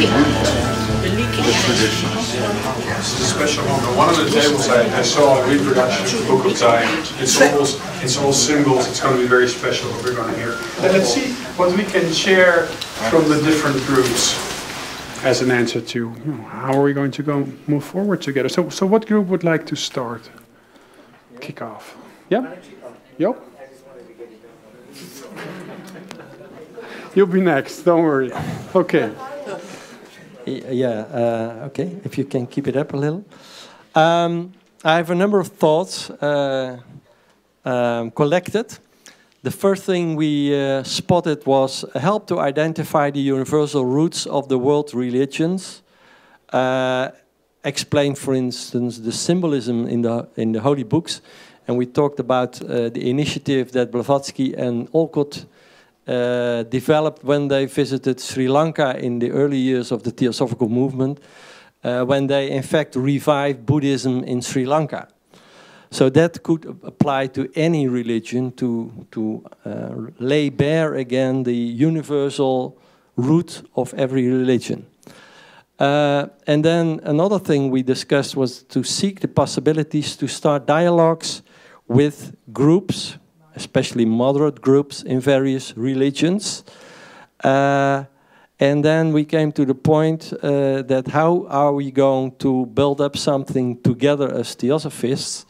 the traditions. This is a special moment. One of the tables I saw a reproduction of the Book of Zion. It's all symbols. It's going to be very special what we're going to hear. And let's see what we can share from the different groups as an answer to, you know, how are we going to move forward together. So what group would like to start? Kick off. Yeah? Yep. You'll be next, don't worry. Okay. Yeah, okay, if you can keep it up a little. I have a number of thoughts collected. The first thing we spotted was help to identify the universal roots of the world religions. Explain, for instance, the symbolism in the holy books. And we talked about the initiative that Blavatsky and Olcott developed when they visited Sri Lanka in the early years of the Theosophical movement, when they in fact revived Buddhism in Sri Lanka. So that could apply to any religion to lay bare again the universal root of every religion. And then another thing we discussed was to seek the possibilities to start dialogues with groups, especially moderate groups in various religions. And then we came to the point that how are we going to build up something together as Theosophists?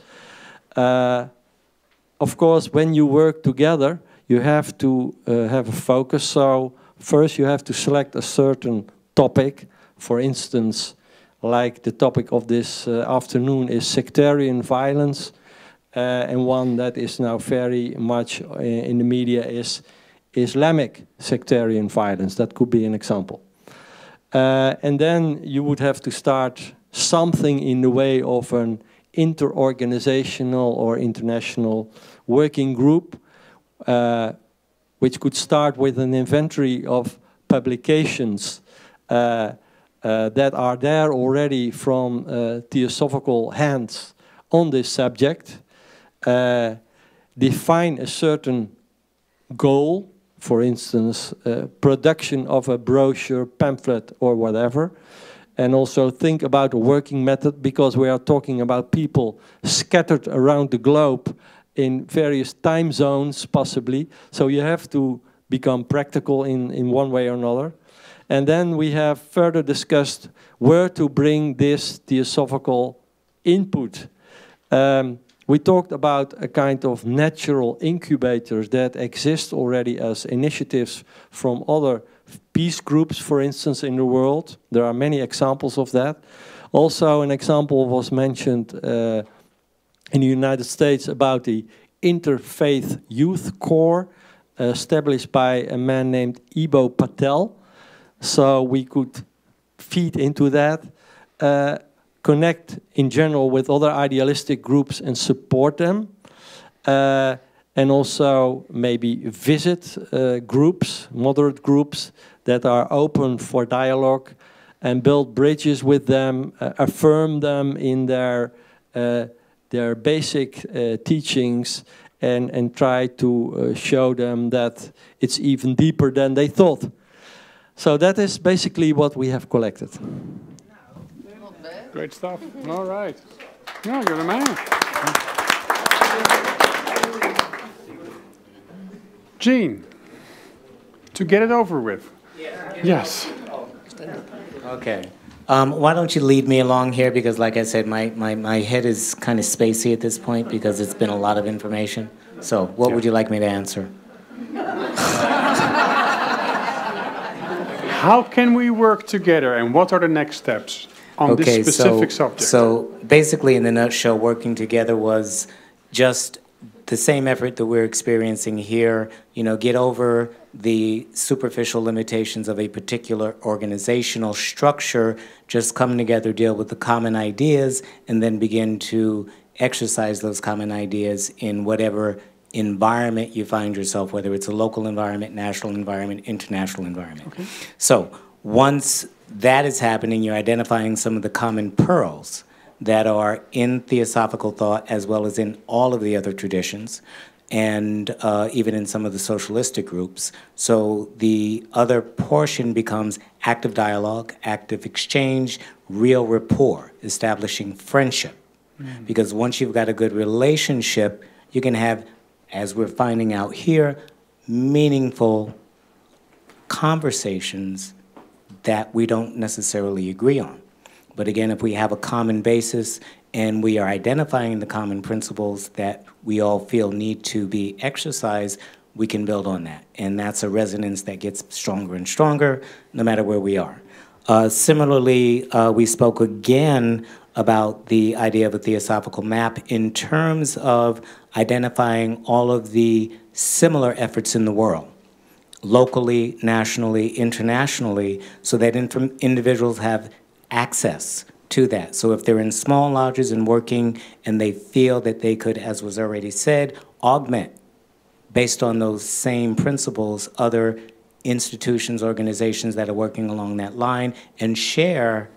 Of course, when you work together, you have to have a focus. So first you have to select a certain topic. For instance, like the topic of this afternoon is sectarian violence. And one that is now very much in the media is Islamic sectarian violence. That could be an example. And then you would have to start something in the way of an inter-organizational or international working group, which could start with an inventory of publications that are there already from theosophical hands on this subject. Define a certain goal, for instance, production of a brochure, pamphlet, or whatever, and also think about a working method, because we are talking about people scattered around the globe in various time zones, possibly, so you have to become practical in one way or another. And then we have further discussed where to bring this theosophical input. We talked about a kind of natural incubators that exist already as initiatives from other peace groups, for instance, in the world. There are many examples of that. Also, an example was mentioned in the United States about the Interfaith Youth Corps, established by a man named Ibo Patel. So we could feed into that. Connect in general with other idealistic groups and support them, and also maybe visit groups, moderate groups that are open for dialogue, and build bridges with them, affirm them in their basic teachings, and try to show them that it's even deeper than they thought. So that is basically what we have collected. Great stuff. All right. No, you're the man. Gene, to get it over with. Yes. Okay. Why don't you lead me along here? Because like I said, my head is kind of spacey at this point because it's been a lot of information. So what would you like me to answer? How can we work together, and what are the next steps on this specific subject? So basically, in the nutshell, working together was just the same effort that we're experiencing here. You know, get over the superficial limitations of a particular organizational structure, just come together, deal with the common ideas, and then begin to exercise those common ideas in whatever environment you find yourself, whether it's a local environment, national environment, international environment. Okay. So once that is happening, you're identifying some of the common pearls that are in theosophical thought as well as in all of the other traditions. and even in some of the socialistic groups. So the other portion becomes active dialogue, active exchange, real rapport, establishing friendship. Because once you've got a good relationship, you can have, as we're finding out here, meaningful conversations that we don't necessarily agree on. But again, if we have a common basis and we are identifying the common principles that we all feel need to be exercised, we can build on that. And that's a resonance that gets stronger and stronger no matter where we are. Similarly, we spoke again about the idea of a theosophical map in terms of identifying all of the similar efforts in the world, locally, nationally, internationally, so that individuals have access to that. So if they're in small lodges and working and they feel that they could, as was already said, augment, based on those same principles, other institutions, organizations that are working along that line and share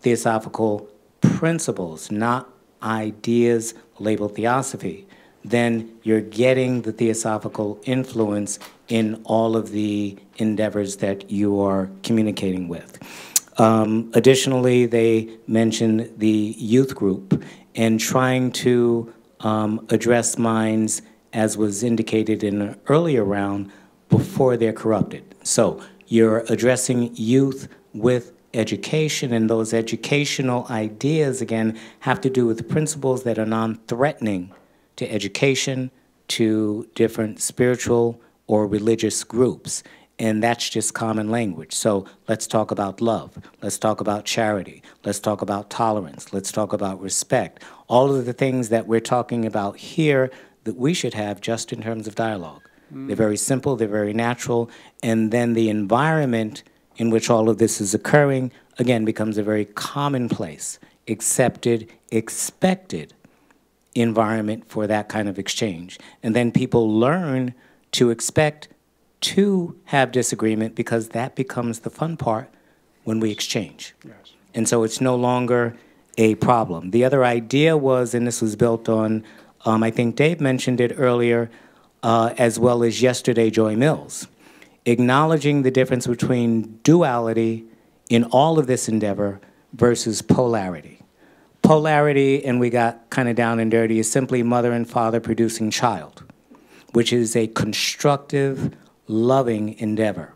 theosophical principles, not ideas labeled theosophy, then you're getting the theosophical influence in all of the endeavors that you are communicating with. Additionally, they mentioned the youth group and trying to address minds, as was indicated in an earlier round, before they're corrupted. So you're addressing youth with education, and those educational ideas, again, have to do with principles that are non-threatening to education, to different spiritual or religious groups. And that's just common language. So let's talk about love. Let's talk about charity. Let's talk about tolerance. Let's talk about respect. All of the things that we're talking about here that we should have just in terms of dialogue. They're very simple, they're very natural, and then the environment in which all of this is occurring, again, becomes a very commonplace, accepted, expected environment for that kind of exchange. And then people learn to expect to have disagreement because that becomes the fun part when we exchange. Yes. And so it's no longer a problem. The other idea was, and this was built on, I think Dave mentioned it earlier, as well as yesterday, Joy Mills, acknowledging the difference between duality in all of this endeavor versus polarity. Polarity, and we got kind of down and dirty, is simply mother and father producing child, which is a constructive, loving endeavor.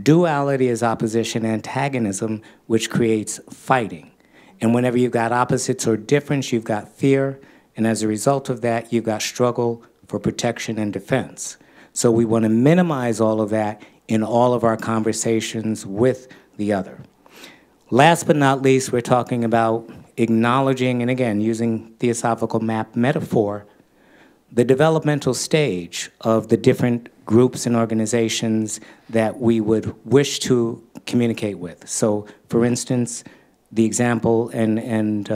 Duality is opposition, antagonism, which creates fighting. And whenever you've got opposites or difference, you've got fear, and as a result of that, you've got struggle for protection and defense. So we want to minimize all of that in all of our conversations with the other. Last but not least, we're talking about acknowledging, and again, using theosophical map metaphor, the developmental stage of the different groups and organizations that we would wish to communicate with. So, for instance, the example, and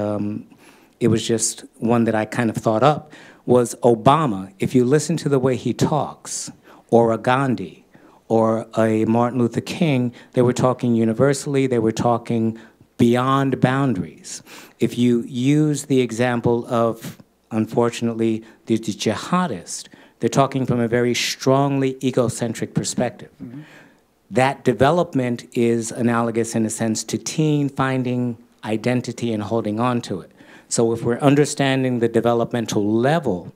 it was just one that I kind of thought up, was Obama. If you listen to the way he talks, or a Gandhi, or a Martin Luther King, they were talking universally, they were talking beyond boundaries. If you use the example of, unfortunately, the jihadist, they're talking from a very strongly egocentric perspective. Mm-hmm. That development is analogous in a sense to teen finding identity and holding on to it. So if we're understanding the developmental level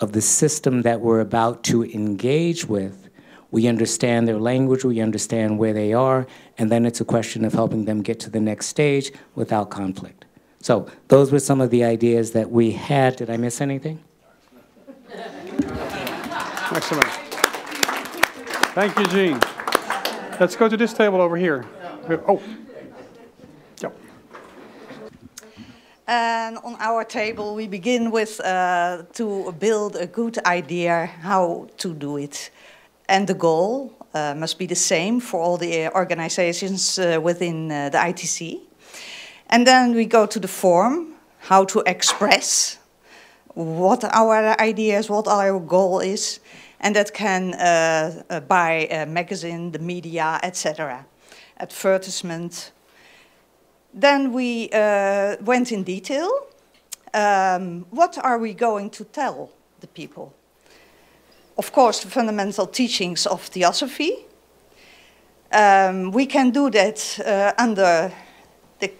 of the system that we're about to engage with, we understand their language, we understand where they are, and then it's a question of helping them get to the next stage without conflict. So those were some of the ideas that we had. Did I miss anything? Excellent. Thank you, Gene. Let's go to this table over here. Oh. Yep. And on our table, we begin with to build a good idea how to do it. And the goal must be the same for all the organizations within the ITC. And then we go to the form, how to express what our ideas, what our goal is. And that can by a magazine, the media, etc. Advertisement. Then we went in detail. What are we going to tell the people? of course, the fundamental teachings of Theosophy. We can do that under the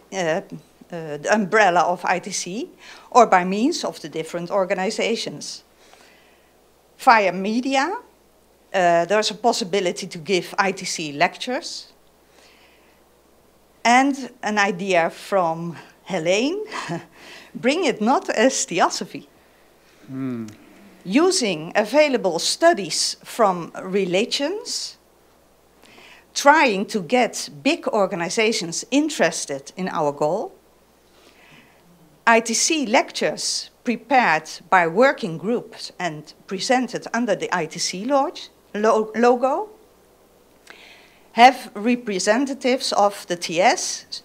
umbrella of ITC or by means of the different organizations. Via media, there's a possibility to give ITC lectures. And an idea from Helene, bring it not as Theosophy. Using available studies from religions, trying to get big organizations interested in our goal. ITC lectures prepared by working groups and presented under the ITC logo. Have representatives of the TS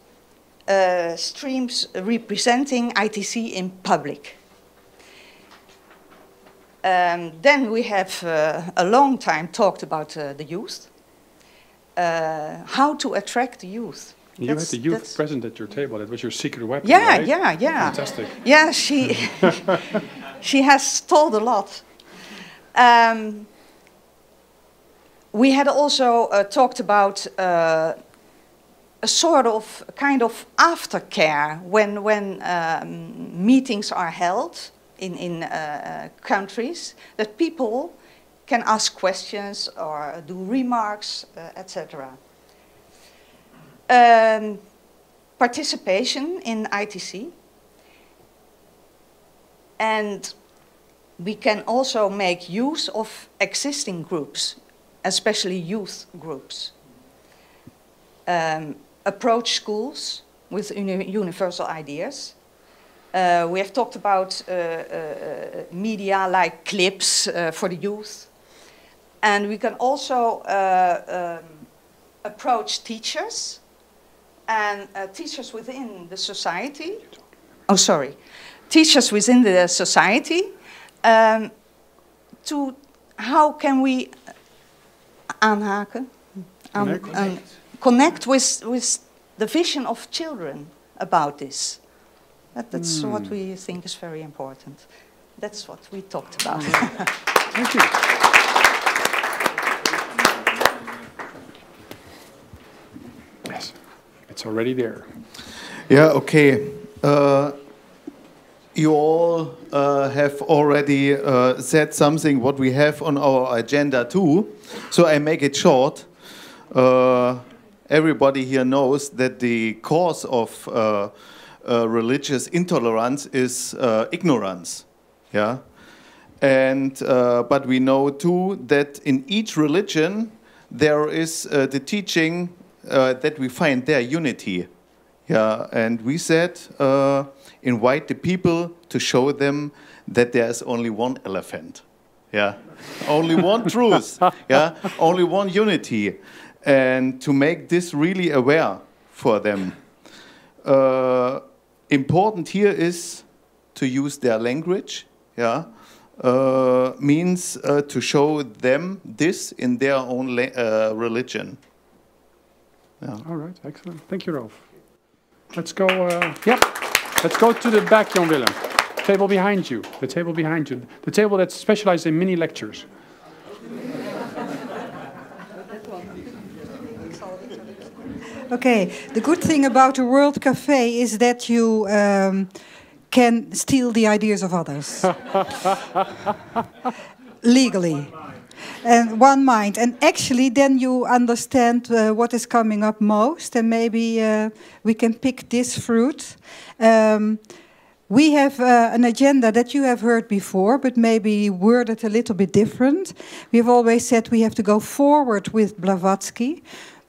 streams representing ITC in public. Then we have a long time talked about the youth. How to attract the youth. You had the youth present at your table. That was your secret weapon, yeah, right? Yeah. Fantastic. Yeah, she has told a lot. We had also talked about a sort of kind of aftercare when meetings are held in countries, that people can ask questions or do remarks, etc. Participation in ITC. And we can also make use of existing groups, especially youth groups. Approach schools with universal ideas. We have talked about media like clips for the youth. And we can also approach teachers and teachers within the society. Oh, sorry. Teachers within the society to how can we aanhaken? Connect with the vision of children about this. That's what we think is very important. That's what we talked about. Thank you. Yes, it's already there. Yeah, okay. You all have already said something what we have on our agenda too. So I make it short. Everybody here knows that the cause of religious intolerance is ignorance. Yeah, and but we know too that in each religion there is the teaching that we find there unity. Yeah, and we said invite the people to show them that there is only one elephant. Yeah, only one truth. Yeah, only one unity, and to make this really aware for them. Important here is to use their language. Yeah, means to show them this in their own religion. Yeah. All right, excellent. Thank you, Rolf. Let's go. Let's go to the back, Jan Willem. Table behind you. The table behind you. The table that's specialized in mini lectures. Okay, the good thing about the World Café is that you can steal the ideas of others. Legally. And one mind. And actually then you understand what is coming up most, and maybe we can pick this fruit. We have an agenda that you have heard before, but maybe worded a little bit different. We have always said we have to go forward with Blavatsky.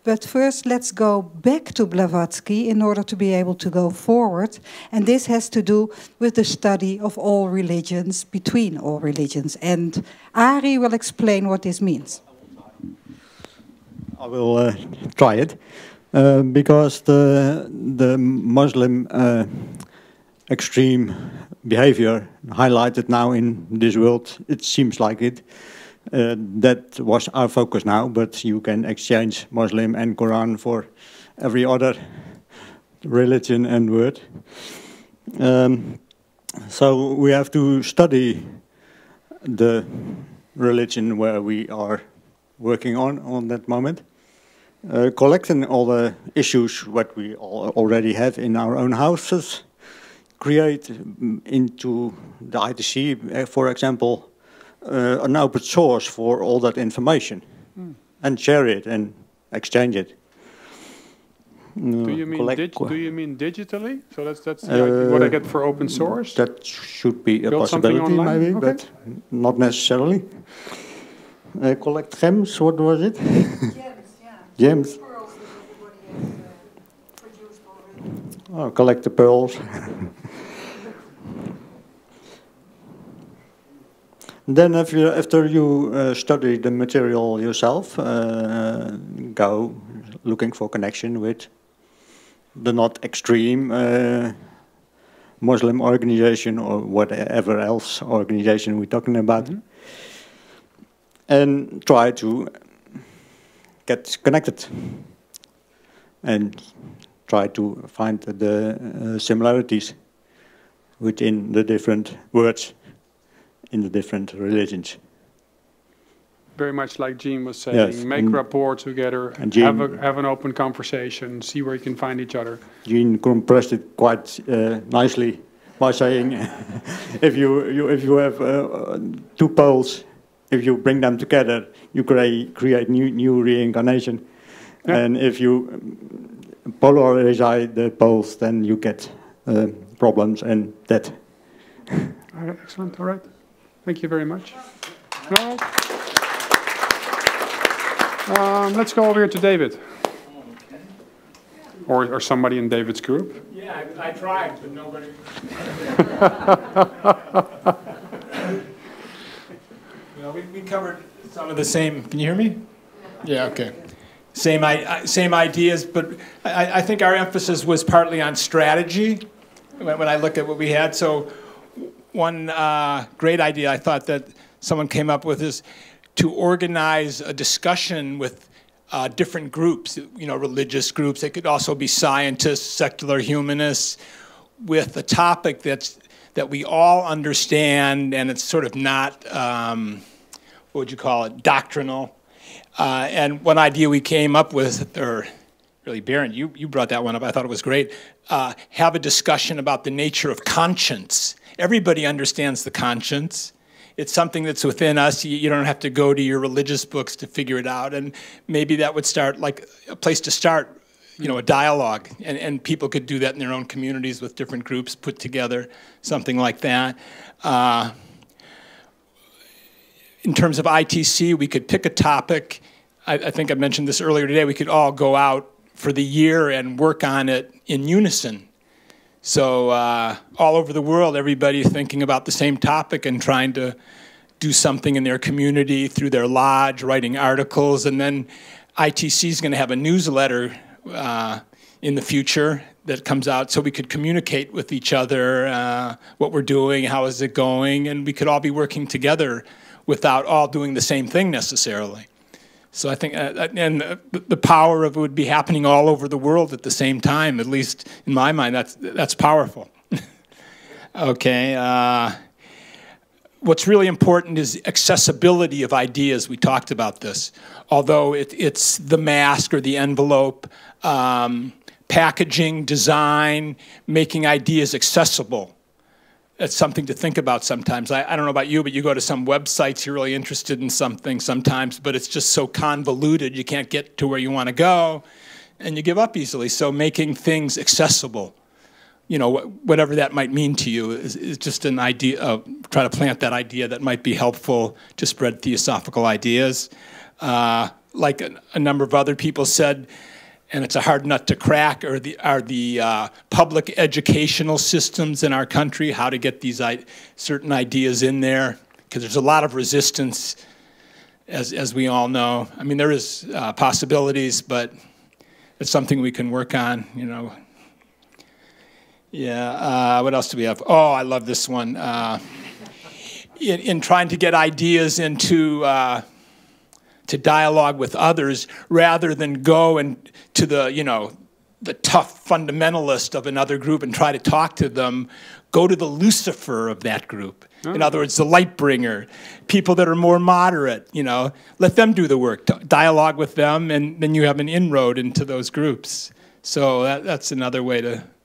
But first, let's go back to Blavatsky in order to be able to go forward. And this has to do with the study of all religions, between all religions. And Ari will explain what this means. I will try it. Because the Muslim extreme behavior highlighted now in this world, it seems like it. That was our focus now, but you can exchange Muslim and Quran for every other religion and word. So we have to study the religion where we are working on that moment. Collecting all the issues what we already have in our own houses, create into the ITC, for example, an open source for all that information, and share it and exchange it. Do you mean digitally? So that's what I get for open source? That should be a Build possibility, maybe, okay. but not necessarily. Collect gems, what was it? Gems, yeah. Gems. Pearls that everybody has produced already. Oh, collect the pearls. Then after you study the material yourself, go looking for connection with the not extreme Muslim organization or whatever else organization we're talking about, and try to get connected and try to find the similarities within the different words in the different religions. Very much like Jean was saying, Yes, make rapport together, and Jean, have an open conversation, see where you can find each other. Jean compressed it quite nicely by saying, if you have two poles, if you bring them together, you create new reincarnation, and if you polarize the poles, then you get problems and death. All right, excellent. All right, thank you very much. All right. Let's go over here to David. Or somebody in David's group. Yeah, I tried, but nobody. Well, we covered some of the same. Can you hear me? Yeah, okay. Same ideas, but I think our emphasis was partly on strategy when I look at what we had. So one great idea I thought that someone came up with is to organize a discussion with different groups, religious groups. They could also be scientists, secular humanists, with a topic that we all understand, and it's sort of not, what would you call it, doctrinal. And one idea we came up with, or really, Baron, you brought that one up. I thought it was great. Have a discussion about the nature of conscience. Everybody understands the conscience. It's something that's within us. You don't have to go to your religious books to figure it out. And maybe that would start, like a place to start, a dialogue. And people could do that in their own communities with different groups put together, something like that. In terms of ITC, we could pick a topic. I think I mentioned this earlier today. We could all go out for the year and work on it in unison. So all over the world, everybody thinking about the same topic and trying to do something in their community through their lodge, writing articles. And then ITC is going to have a newsletter in the future that comes out so we could communicate with each other what we're doing, how is it going, and we could all be working together without all doing the same thing necessarily. So I think, and the power of it would be happening all over the world at the same time. At least in my mind, that's powerful. Okay. What's really important is accessibility of ideas. We talked about this. Although it's the mask or the envelope, packaging, design, making ideas accessible. It's something to think about sometimes. I don't know about you, but you go to some websites, you're really interested in something sometimes, but it's just so convoluted, you can't get to where you want to go, and you give up easily. So making things accessible, whatever that might mean to you, is just an idea, try to plant that idea that might be helpful to spread theosophical ideas. Like a number of other people said, and it's a hard nut to crack, are the public educational systems in our country, how to get these certain ideas in there, because there's a lot of resistance, as we all know. I mean, there is possibilities, but it's something we can work on, Yeah, what else do we have? Oh, I love this one. In trying to get ideas into to dialogue with others, rather than go and to the tough fundamentalist of another group and try to talk to them, go to the Lucifer of that group. In other words, the light bringer, people that are more moderate, you know, let them do the work, dialogue with them, and then you have an inroad into those groups. So that's another way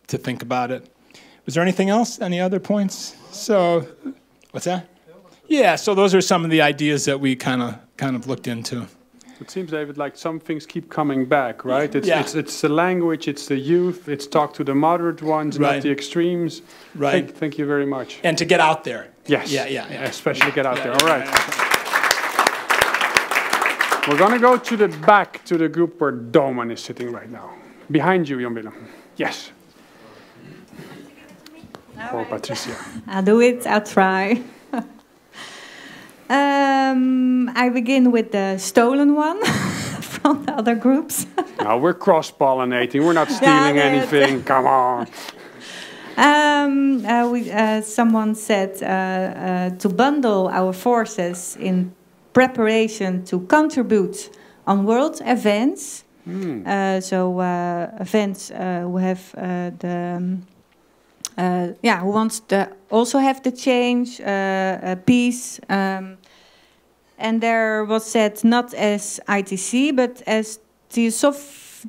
to think about it. Was there anything else? Any other points? So, what's that? Yeah, so those are some of the ideas that we kind of looked into. It seems, David, like some things keep coming back, right? It's the language, it's the youth, it's talk to the moderate ones, not the extremes. Right. Thank you very much. And to get out there. Yes. Yeah. Especially get out there. All right. We're going to go to the back, to the group where Doman is sitting right now. Behind you, Jan Willem. Yes. Or Patricia. I'll do it. I'll try. I begin with the stolen one from the other groups. No, we're cross-pollinating. We're not stealing anything. Come on. Someone said to bundle our forces in preparation to contribute on world events. Events who have who wants to also have the change, peace. And there was said not as ITC, but as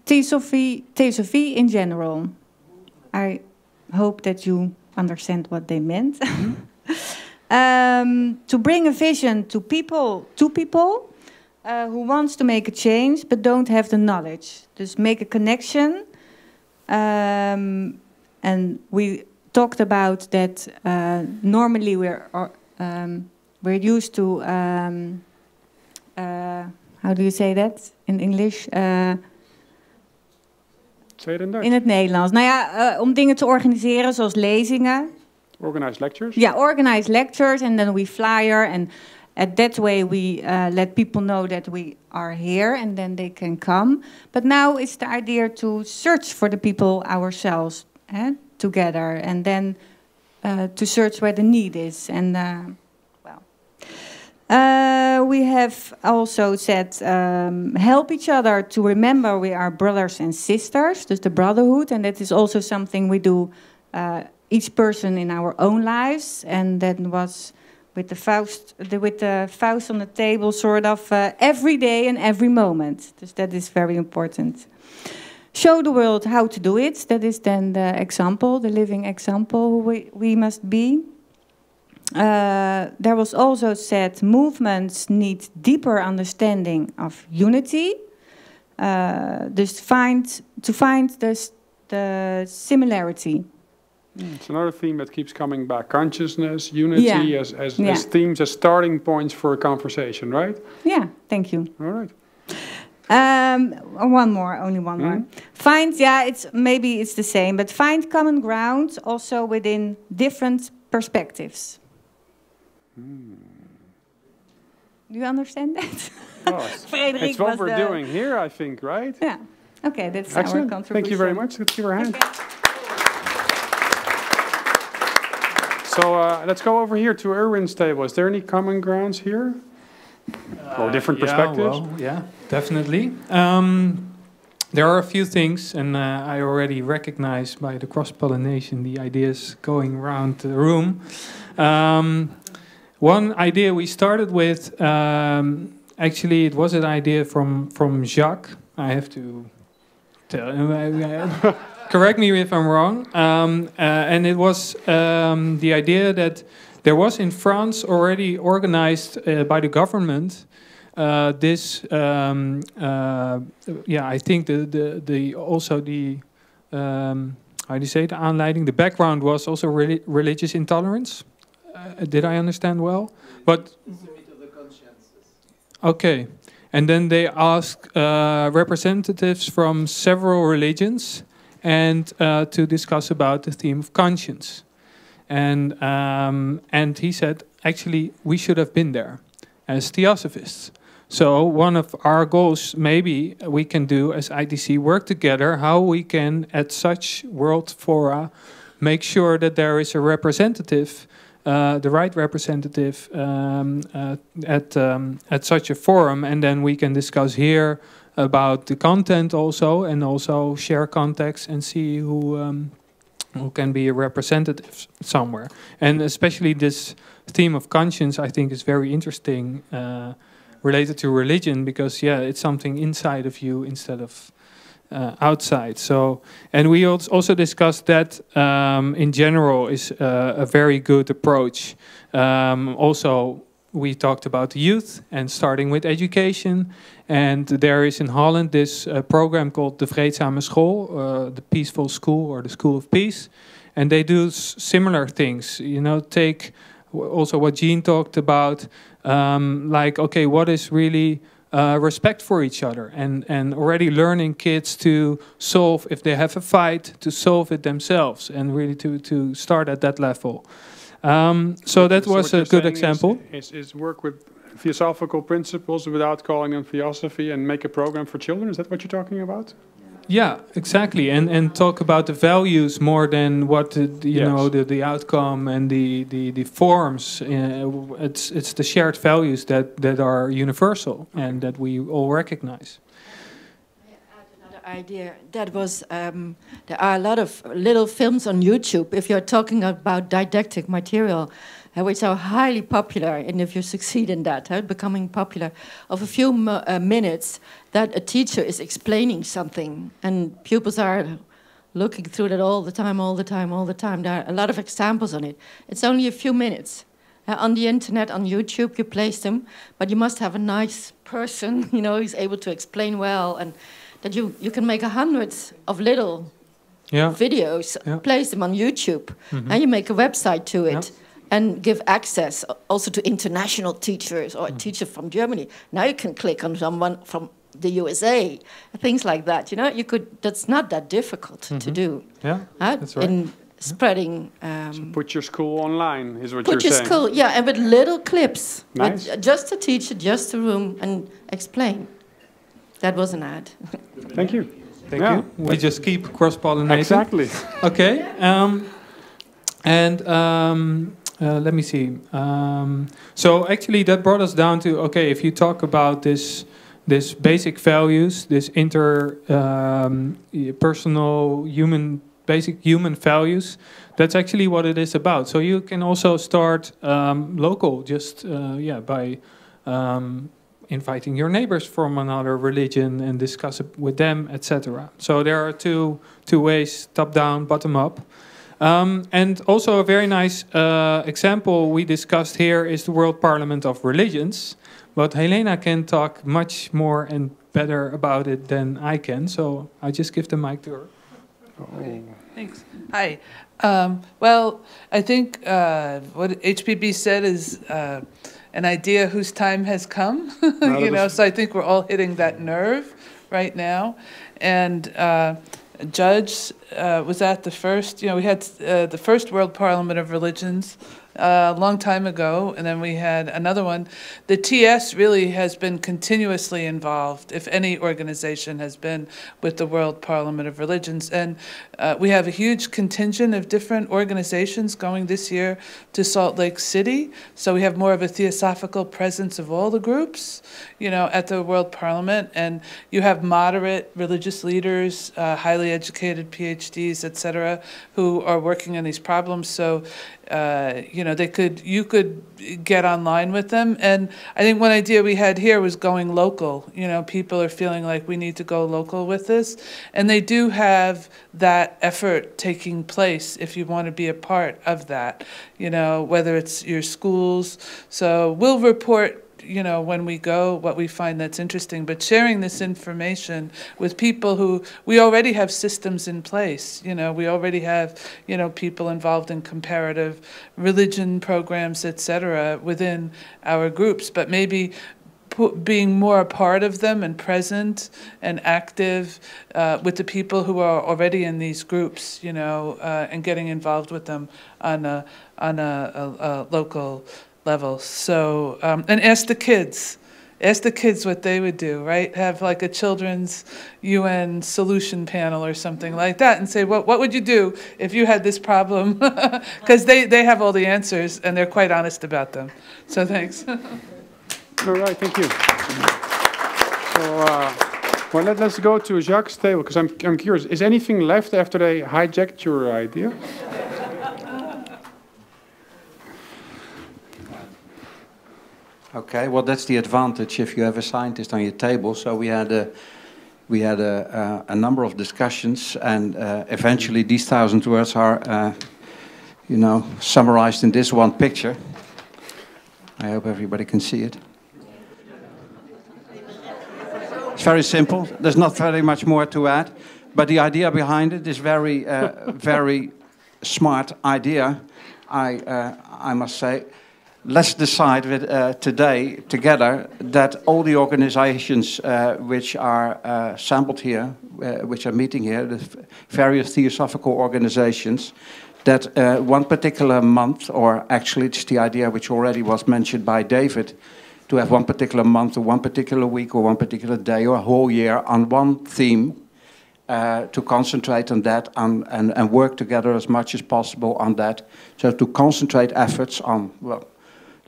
Theosophy in general. I hope that you understand what they meant. To bring a vision to people who wants to make a change but don't have the knowledge. Just make a connection. And we talked about that normally we're used to, how do you say that in English? Say it in Dutch. In het Nederlands. Nou ja, om dingen te organiseren zoals lezingen. Organized lectures? Yeah, organized lectures, and then we flyer, and at that way we let people know that we are here, and then they can come. But now it's the idea to search for the people ourselves, together, and then to search where the need is. And we have also said help each other to remember we are brothers and sisters, dus the brotherhood, and that is also something we do each person in our own lives, and that was with the faust on the table, sort of every day and every moment. Dus that is very important. Show the world how to do it. That is then the example, the living example we must be. There was also said movements need deeper understanding of unity. Dus to find the similarity. It's another theme that keeps coming back. Consciousness, unity as themes, as starting points for a conversation, right? Yeah, thank you. All right. One more, only one more. Find, maybe it's the same, but find common ground also within different perspectives. Do you understand that? Oh, it's what we're doing here, I think, right? Yeah. Okay, that's excellent. Our contribution. Thank you very much. Let's give her a hand. So let's go over here to Erwin's table. Is there any common grounds here? Or different perspectives? Well, yeah, definitely. There are a few things, and I already recognize by the cross-pollination the ideas going around the room. One idea we started with, actually it was an idea from Jacques. I have to tell him, correct me if I'm wrong. And it was the idea that there was in France already organized by the government I think how do you say, the aanleiding, the background was also religious intolerance. Did I understand well? But okay, and then they asked representatives from several religions and to discuss about the theme of conscience. And he said, actually, we should have been there as Theosophists. So one of our goals, maybe we can do as ITC, work together how we can, at such world fora, make sure that there is a representative, the right representative at such a forum, and then we can discuss here about the content also, and also share contacts and see who who can be a representative somewhere. And especially this theme of conscience, I think, is very interesting, related to religion, because yeah, it's something inside of you instead of outside. So, and we also discussed that in general is a very good approach. Also, we talked about youth and starting with education. And there is in Holland this program called the Vreedzame School, the Peaceful School or the School of Peace. And they do similar things, you know, take also what Jean talked about, like, okay, what is really respect for each other, and already learning kids to solve, if they have a fight, to solve it themselves, and really to start at that level. So that was a good example. Is work with Theosophical Principles without calling them Theosophy and make a program for children? Is that what you're talking about? Yeah, exactly, and talk about the values more than what you know, the outcome and the forms. It's the shared values that are universal and that we all recognize. Idea that was there are a lot of little films on YouTube, if you're talking about didactic material, which are highly popular, and if you succeed in that, becoming popular, of a few minutes that a teacher is explaining something and pupils are looking through that all the time. There are a lot of examples on it. It's only a few minutes. On the internet, on YouTube, you place them, but you must have a nice person, you know, who's able to explain well, and that you can make hundreds of little videos, place them on YouTube, and you make a website to it, and give access also to international teachers or a teacher from Germany. Now you can click on someone from the USA, things like that. You know, you could. That's not that difficult to do. Yeah, that's right. In spreading. So put your school online is what put you're your saying. School, yeah, and with little clips, nice. With just a teacher, just a room, and explain. That was an ad. Thank you. Thank you. We just keep cross-pollinating. Exactly. Okay. Let me see. So actually, that brought us down to, okay, if you talk about this basic values, this personal basic human values, that's actually what it is about. So you can also start local, just by inviting your neighbors from another religion and discuss it with them, etc. So there are two ways: top down, bottom up. And also a very nice example we discussed here is the World Parliament of Religions. But Helena can talk much more and better about it than I can, so I just give the mic to her. Okay, thanks. Hi. Well, I think what HPB said is an idea whose time has come. You know, so I think we're all hitting that nerve right now. And Judge was at the first, you know, we had the first World Parliament of Religions a long time ago, and then we had another one. The TS really has been continuously involved, if any organization has been, with the World Parliament of Religions. And we have a huge contingent of different organizations going this year to Salt Lake City. So we have more of a theosophical presence of all the groups, you know, at the World Parliament. And you have moderate religious leaders, highly educated PhDs, etc., who are working on these problems. So you know, you could get online with them. And I think one idea we had here was going local. You know, people are feeling like we need to go local with this. And they do have that effort taking place if you want to be a part of that, you know, whether it's your schools. So we'll report, you know, when we go, what we find that's interesting, but sharing this information with people who, we already have systems in place, you know, we already have, you know, people involved in comparative religion programs, etc., within our groups, but maybe being more a part of them and present and active with the people who are already in these groups, you know, and getting involved with them on a local level. So, and ask the kids what they would do, right? Have like a children's UN solution panel or something like that and say, what would you do if you had this problem? Because they have all the answers and they're quite honest about them. So thanks. All right, thank you. So Well, let's go to Jacques' table, because I'm curious. Is anything left after they hijacked your idea? Okay, well, that's the advantage if you have a scientist on your table. So we had a number of discussions, and eventually these 1,000 words are, you know, summarized in this one picture. I hope everybody can see it. It's very simple. There's not very much more to add, but the idea behind it is very, very smart idea. I must say. Let's decide today together that all the organizations which are sampled here, which are meeting here, the various theosophical organizations, that one particular month, or actually it's the idea which already was mentioned by David, to have one particular month or one particular week or one particular day or a whole year on one theme, to concentrate on that and work together as much as possible on that. So to concentrate efforts on, well,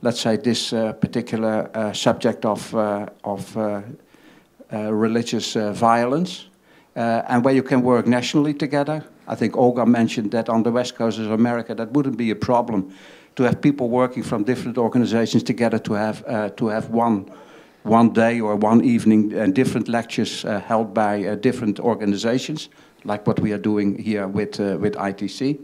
let's say this particular subject of religious violence, and where you can work nationally together. I think Olga mentioned that on the west coast of America, that wouldn't be a problem to have people working from different organizations together to have one day or one evening and different lectures held by different organizations, like what we are doing here with ITC.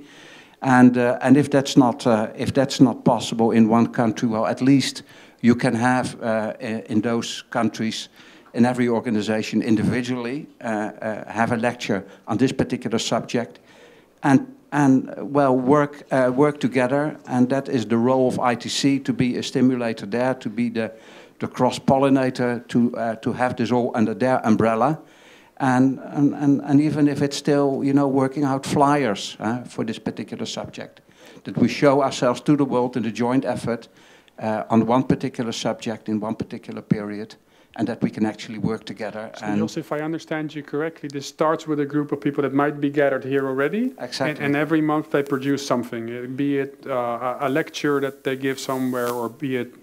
And if that's not possible in one country, well, at least you can have in those countries, in every organization individually, have a lecture on this particular subject, and well, work together. And that is the role of ITC, to be a stimulator there, to be the cross-pollinator, to have this all under their umbrella. And even if it's still, you know, working out flyers for this particular subject, that we show ourselves to the world in a joint effort on one particular subject in one particular period, and that we can actually work together. So and also, if I understand you correctly, this starts with a group of people that might be gathered here already. Exactly. And every month they produce something, be it a lecture that they give somewhere, or be it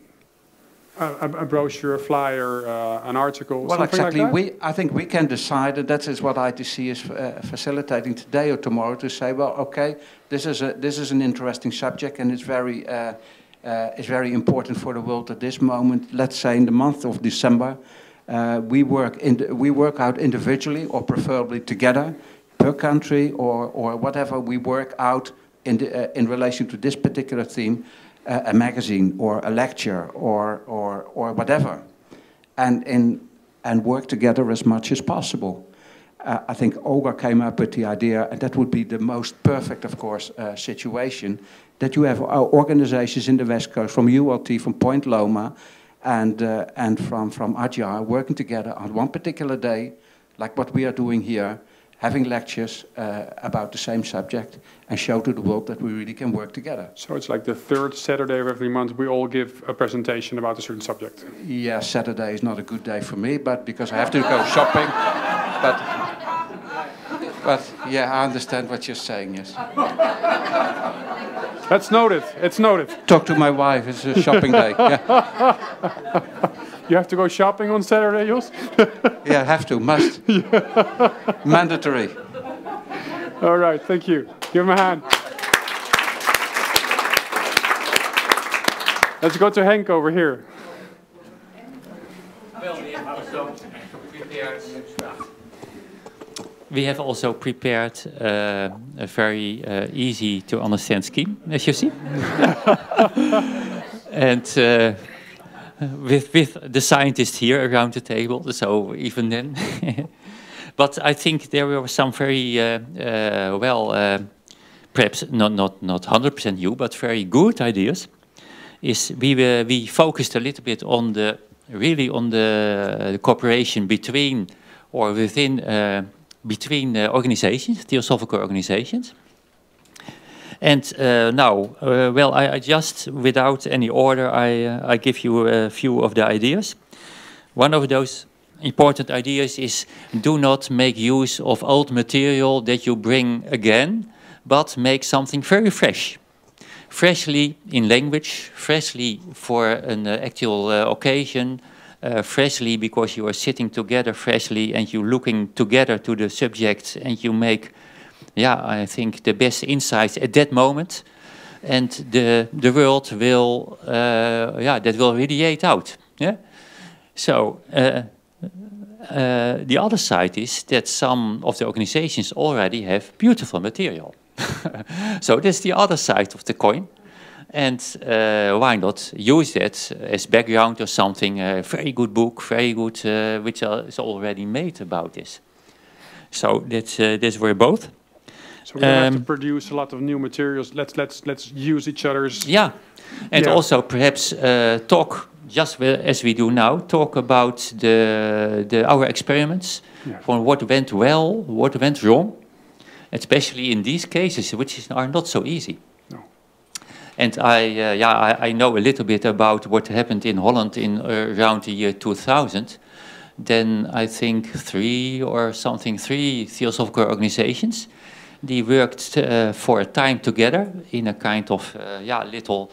a brochure, a flyer, an article, well, something exactly. like that? I think we can decide, and that is what ITC is facilitating today or tomorrow, to say, well, okay, this is an interesting subject, and it's very important for the world at this moment. Let's say in the month of December, we work out individually, or preferably together, per country or whatever. We work out in relation to this particular theme. A magazine or a lecture or whatever, and work together as much as possible. I think Olga came up with the idea, and that would be the most perfect, of course, situation, that you have organizations in the West Coast, from ULT, from Point Loma, and from Adyar, working together on one particular day, like what we are doing here, having lectures about the same subject, and show to the world that we really can work together. So it's like the third Saturday of every month we all give a presentation about a certain subject. Yeah, Saturday is not a good day for me, but because I have to go shopping. But yeah, I understand what you're saying, yes. That's noted, it's noted. Talk to my wife, it's a shopping day. Yeah. You have to go shopping on Saturday, Jos? Yeah, have to, must. Mandatory. All right, thank you. Give him a hand. Let's go to Henk over here. We have also prepared a very easy to understand scheme, as you see. And with the scientists here around the table, so even then. But I think there were some very, perhaps not 100% new, but very good ideas. We focused a little bit on the cooperation between or within organizations, theosophical organizations. And now, I just, without any order, I give you a few of the ideas. One of those important ideas is, do not make use of old material that you bring again, but make something very fresh. Freshly in language, freshly for an actual occasion, freshly because you are sitting together freshly and you're looking together to the subject and you make, yeah, I think the best insights at that moment. And the world will, that will radiate out. Yeah. So the other side is that some of the organizations already have beautiful material. So that's the other side of the coin. And why not use that as background or something? A very good book, very good, which is already made about this. So that's were both. So we don't have to produce a lot of new materials. Let's use each other's. Yeah, and also perhaps talk just as we do now. Talk about our experiments, from what went well, what went wrong, especially in these cases, which are not so easy. No. And I know a little bit about what happened in Holland in around the year 2000. Then I think three theosophical organizations. They worked for a time together in a kind of little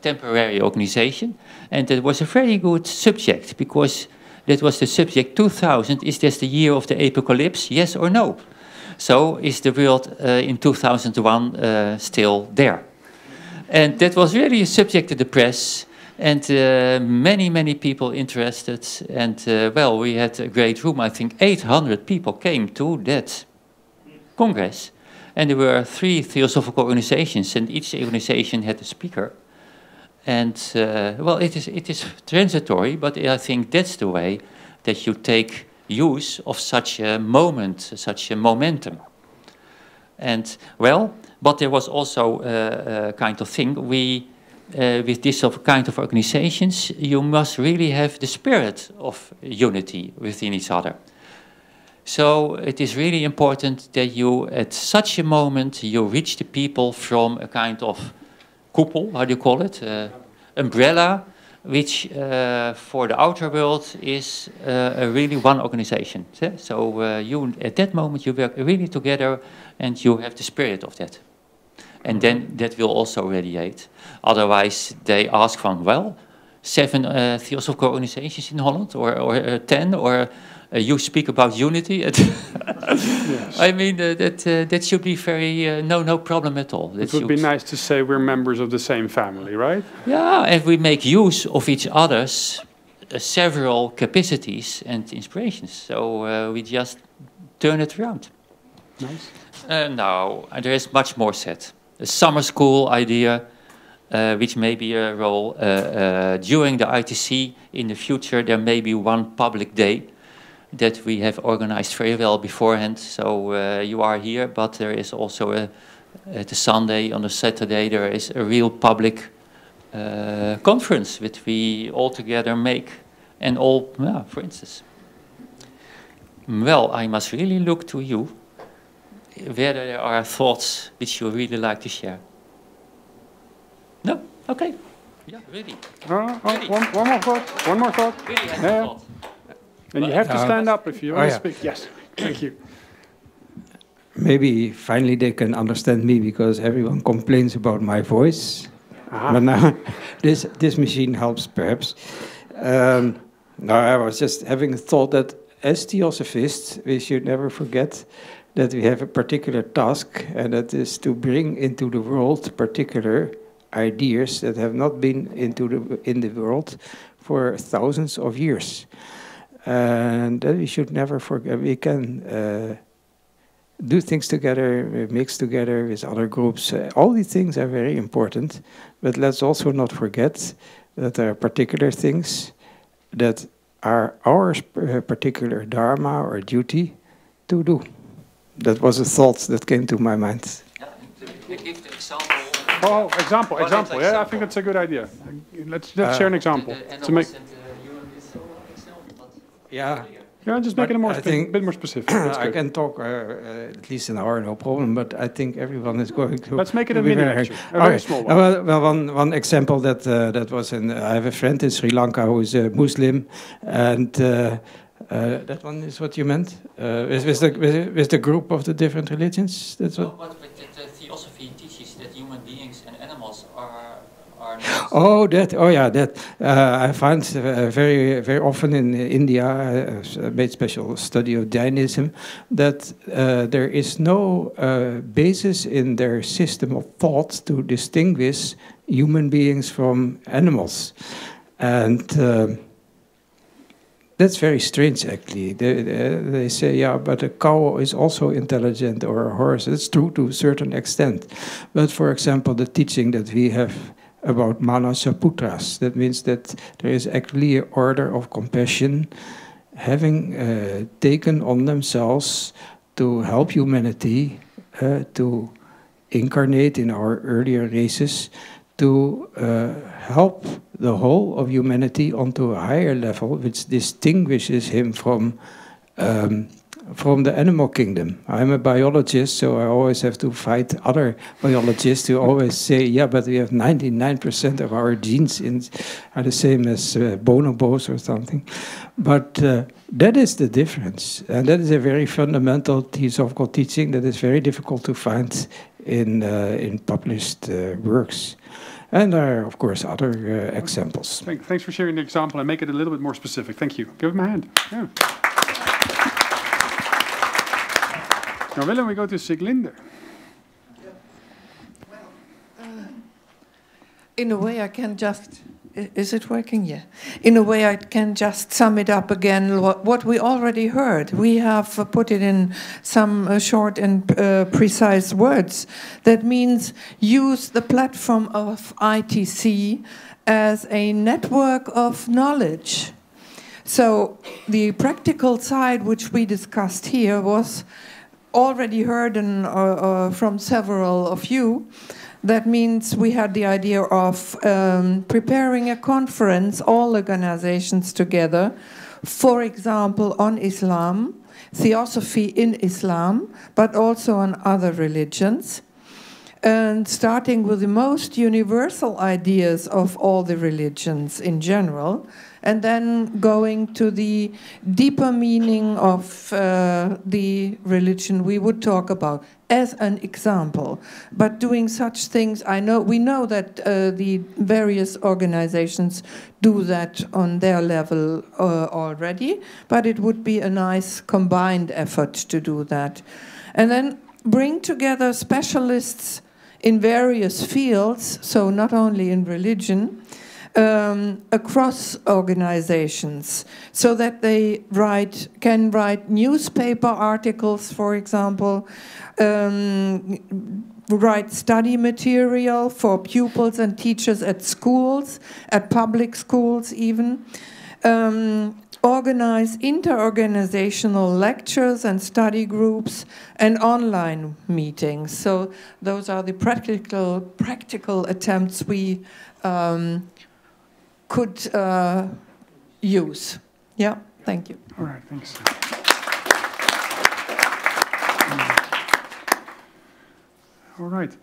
temporary organization, and it was a very good subject because that was the subject. 2000, is this the year of the apocalypse? Yes or no? So is the world in 2001 still there? And that was really a subject to the press, and many people interested. And well, we had a great room. I think 800 people came to that Congress, and there were 3 theosophical organizations, and each organization had a speaker. And well, it is transitory, but I think that's the way that you take use of such a moment, such a momentum. And well, but there was also a kind of thing. With this kind of organizations, you must really have the spirit of unity within each other. So it is really important that you, at such a moment, you reach the people from a kind of koepel, how do you call it? Umbrella, which for the outer world is really one organization. So you, at that moment, you work really together and you have the spirit of that. And then that will also radiate. Otherwise, they ask from, well, 7 theosophical organizations in Holland, or 10, or you speak about unity. Yes. I mean, that should be very, no problem at all. It would be nice to say we're members of the same family, right? Yeah, and we make use of each other's several capacities and inspirations. So we just turn it around. Nice. Now, there is much more said. A summer school idea, which may be a role. During the ITC in the future, there may be one public day that we have organized very well beforehand. So you are here, but there is also at the Sunday, on the Saturday, there is a real public conference which we all together make, and all, for instance. Well, I must really look to you, whether there are thoughts which you really like to share. No? Okay. Yeah, really. Really. One more thought. One more thought. Really, thought. And you have to stand up if you want to speak. Yes. Thank you. Maybe finally they can understand me, because everyone complains about my voice. But now this machine helps, perhaps. Now I was just having a thought that as Theosophists, we should never forget that we have a particular task, and that is to bring into the world particular ideas that have not been in the world for thousands of years. And that we should never forget. We can do things together, mix together with other groups. All these things are very important, but let's also not forget that there are particular things that are our particular dharma or duty to do. That was a thought that came to my mind. Give the example. Oh, example. Yeah, I think that's a good idea. Let's share an example to make. Yeah. Yeah, just make it a bit more specific. I can talk at least an hour, no problem. But I think everyone is going to. Let's make it a mini lecture, a very small one. Well, one example that was in. I have a friend in Sri Lanka who is a Muslim, and that one is what you meant with the group of the different religions. That's what. But the Theosophy teaches that human beings and animals are Oh, that. Oh, yeah, that. I find very, very often in India, I made special study of Jainism, that there is no basis in their system of thought to distinguish human beings from animals, and that's very strange, actually. They say, yeah, but a cow is also intelligent, or a horse. It's true to a certain extent. But for example, the teaching that we have about Manasaputras, that means that there is actually an order of compassion having taken on themselves to help humanity, to incarnate in our earlier races, to help the whole of humanity onto a higher level, which distinguishes him from the animal kingdom. I'm a biologist, so I always have to fight other biologists who always say, yeah, but we have 99% of our genes are the same as bonobos or something. But that is the difference. And that is a very fundamental theosophical teaching that is very difficult to find in published works. And there are, of course, other examples. Thanks for sharing the example and make it a little bit more specific. Thank you. Give him a hand. Yeah. Now, Willem, we go to Siglinder. In a way, I can just... Is it working? Yeah. In a way, I can just sum it up again, what we already heard. We have put it in some short and precise words. That means use the platform of ITC as a network of knowledge. So the practical side, which we discussed here, was already heard from several of you. That means we had the idea of preparing a conference, all organizations together, for example, on Islam, Theosophy in Islam, but also on other religions, and starting with the most universal ideas of all the religions in general, and then going to the deeper meaning of the religion we would talk about as an example. But doing such things, we know that the various organizations do that on their level already, but it would be a nice combined effort to do that. And then bring together specialists in various fields, so not only in religion, across organizations, so that they can write newspaper articles, for example, write study material for pupils and teachers at schools, at public schools even, organize inter-organizational lectures and study groups and online meetings. So those are the practical attempts we could use. Yeah, thank you. All right, thanks. All right.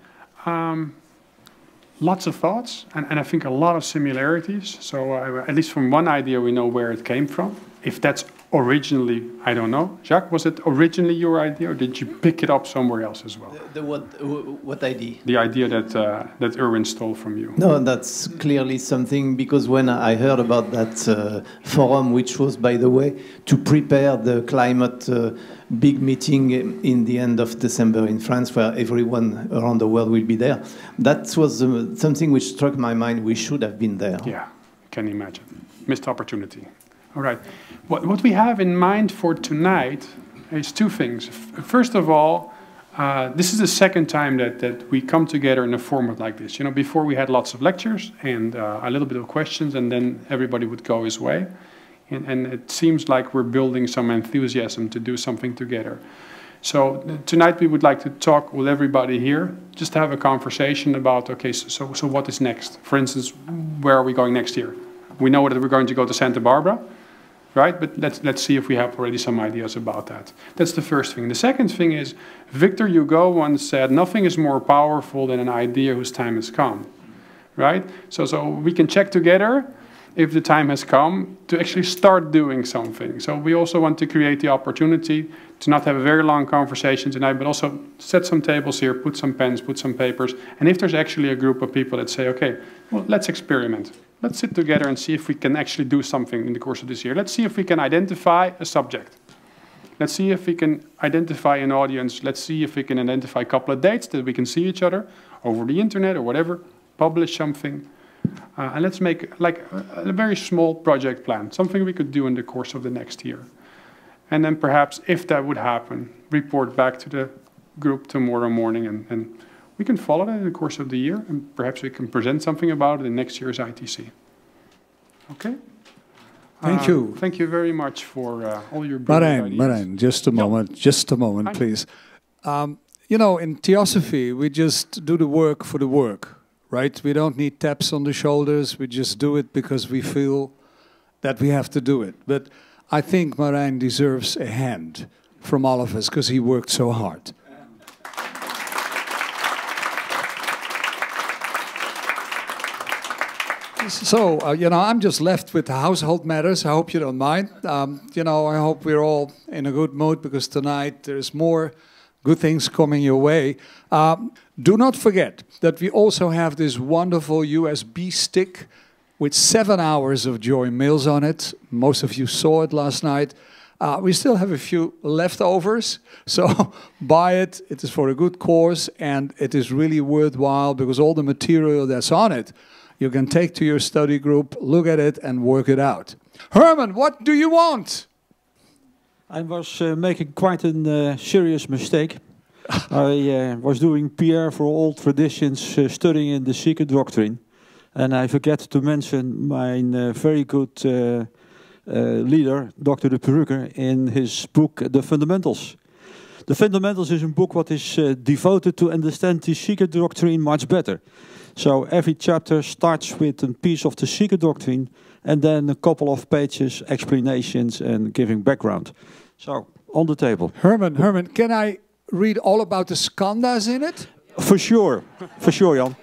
Lots of thoughts, and I think a lot of similarities. So at least from one idea, we know where it came from. If that's originally, I don't know. Jacques, was it originally your idea, or did you pick it up somewhere else as well? What idea? The idea that Erwin stole from you. No, that's clearly something, because when I heard about that forum, which was, by the way, to prepare the climate big meeting in the end of December in France, where everyone around the world will be there, that was something which struck my mind. We should have been there. Yeah, can imagine. Missed opportunity. All right. What we have in mind for tonight is two things. First of all, this is the second time that we come together in a format like this. You know, before we had lots of lectures and a little bit of questions, and then everybody would go his way. And it seems like we're building some enthusiasm to do something together. So tonight we would like to talk with everybody here, just to have a conversation about, okay, so what is next? For instance, where are we going next year? We know that we're going to go to Santa Barbara, right? But let's see if we have already some ideas about that. That's the first thing. The second thing is, Victor Hugo once said, nothing is more powerful than an idea whose time has come, right? So we can check together if the time has come, to actually start doing something. So we also want to create the opportunity to not have a very long conversation tonight, but also set some tables here, put some pens, put some papers. And if there's actually a group of people that say, okay, well, let's experiment. Let's sit together and see if we can actually do something in the course of this year. Let's see if we can identify a subject. Let's see if we can identify an audience. Let's see if we can identify a couple of dates that we can see each other over the internet or whatever, publish something. And let's make like a very small project plan, something we could do in the course of the next year. And then perhaps, if that would happen, report back to the group tomorrow morning, and we can follow that in the course of the year, and perhaps we can present something about it in next year's ITC. Okay? Thank you. Thank you very much for all your brilliant ideas. Marijn, just a moment, please. You know, in Theosophy, we just do the work for the work, right? We don't need taps on the shoulders. We just do it because we feel that we have to do it. But I think Marijn deserves a hand from all of us because he worked so hard. So, you know, I'm just left with the household matters. I hope you don't mind. You know, I hope we're all in a good mood because tonight there's more good things coming your way. Do not forget that we also have this wonderful USB stick with 7 hours of Joy Mills on it. Most of you saw it last night. We still have a few leftovers, so buy it. It is for a good cause, and it is really worthwhile because all the material that's on it, you can take to your study group, look at it, and work it out. Herman, what do you want? I was making quite a serious mistake. I was doing PR for old traditions, studying in the secret doctrine. And I forget to mention my very good leader, Dr. de Perucker, in his book, The Fundamentals. The Fundamentals is a book what is devoted to understand the secret doctrine much better. So every chapter starts with a piece of the secret doctrine and then a couple of pages, explanations and giving background. So, on the table. Herman, can I read all about the skandhas in it? For sure, Jan.